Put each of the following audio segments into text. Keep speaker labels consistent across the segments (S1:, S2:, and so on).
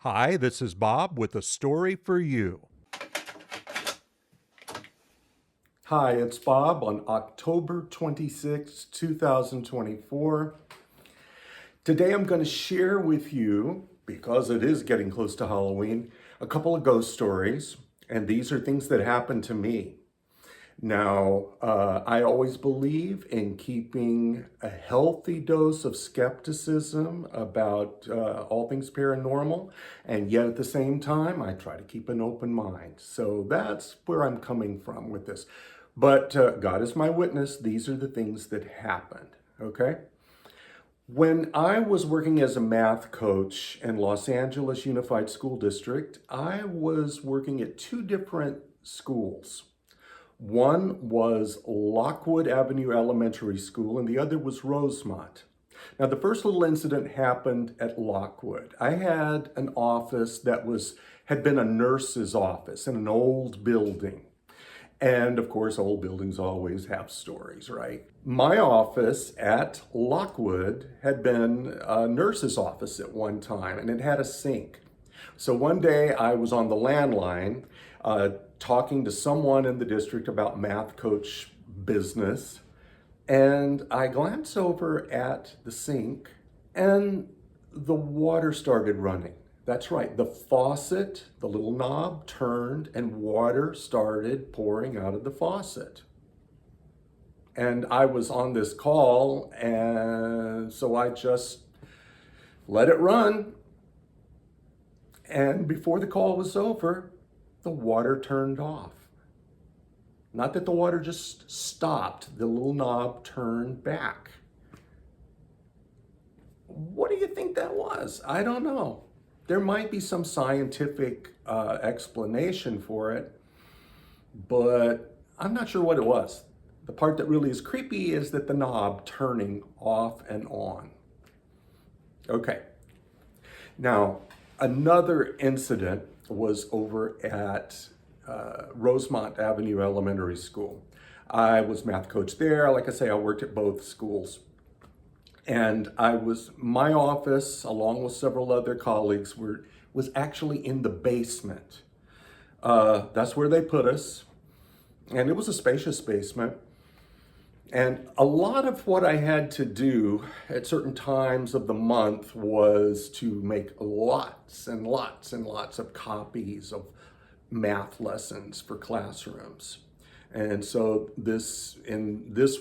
S1: Hi, this is Bob with a story for you.
S2: Hi, it's Bob on October 26, 2024. Today I'm going to share with you, because it is getting close to Halloween, a couple of ghost stories, and these are things that happened to me. Now, I always believe in keeping a healthy dose of skepticism about all things paranormal, and yet at the same time, I try to keep an open mind. So that's where I'm coming from with this. But God is my witness, these are the things that happened, okay? When I was working as a math coach in Los Angeles Unified School District, I was working at two different schools. One was Lockwood Avenue Elementary School, and the other was Rosemont. Now, the first little incident happened at Lockwood. I had an office that had been a nurse's office in an old building. And of course, old buildings always have stories, right? My office at Lockwood had been a nurse's office at one time, and it had a sink. So one day I was on the landline talking to someone in the district about math coach business, and I glanced over at the sink and the water started running. That's right, the faucet, the little knob turned and water started pouring out of the faucet. And I was on this call, and so I just let it run. And before the call was over, the water turned off. Not that the water just stopped, the little knob turned back. What do you think that was? I don't know. There might be some scientific explanation for it, but I'm not sure what it was. The part that really is creepy is that the knob turning off and on. Okay. Now, another incident was over at Rosemont Avenue Elementary School. I was math coach there. Like I say, I worked at both schools. And my office, along with several other colleagues, was actually in the basement. That's where they put us. And it was a spacious basement. And a lot of what I had to do at certain times of the month was to make lots and lots and lots of copies of math lessons for classrooms. And so this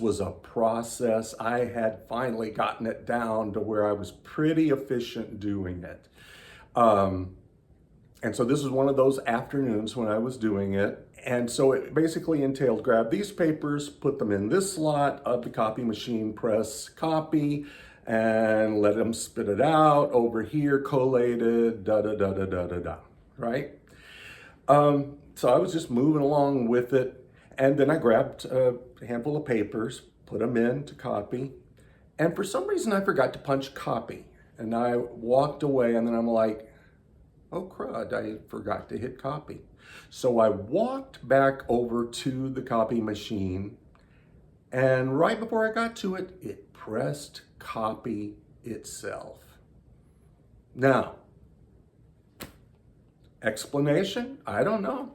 S2: was a process. I had finally gotten it down to where I was pretty efficient doing it. And so this was one of those afternoons when I was doing it. And so it basically entailed grab these papers, put them in this slot of the copy machine, press copy, and let them spit it out over here, collated, da-da-da-da-da-da-da, right? So I was just moving along with it. And then I grabbed a handful of papers, put them in to copy. And for some reason, I forgot to punch copy. And I walked away, and then I'm like, oh crud, I forgot to hit copy. So I walked back over to the copy machine, and right before I got to it, it pressed copy itself. Now, explanation? I don't know.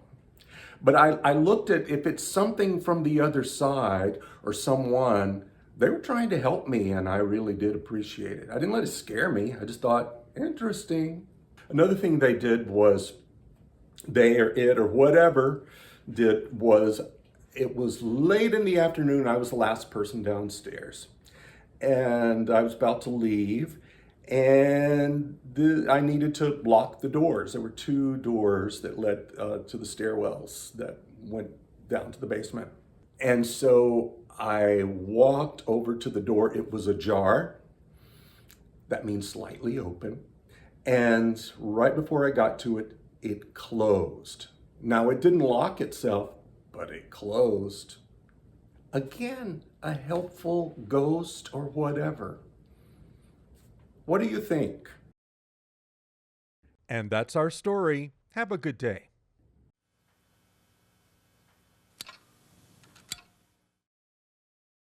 S2: But I looked at if it's something from the other side or someone, they were trying to help me, and I really did appreciate it. I didn't let it scare me. I just thought, interesting. Another thing they did was, they or it or whatever did was, it was late in the afternoon. I was the last person downstairs, and I was about to leave, and I needed to lock the doors. There were two doors that led to the stairwells that went down to the basement. And so I walked over to the door. It was ajar. That means slightly open. And right before I got to it, it closed. Now, it didn't lock itself, but it closed. Again, a helpful ghost or whatever. What do you think?
S1: And that's our story. Have a good day.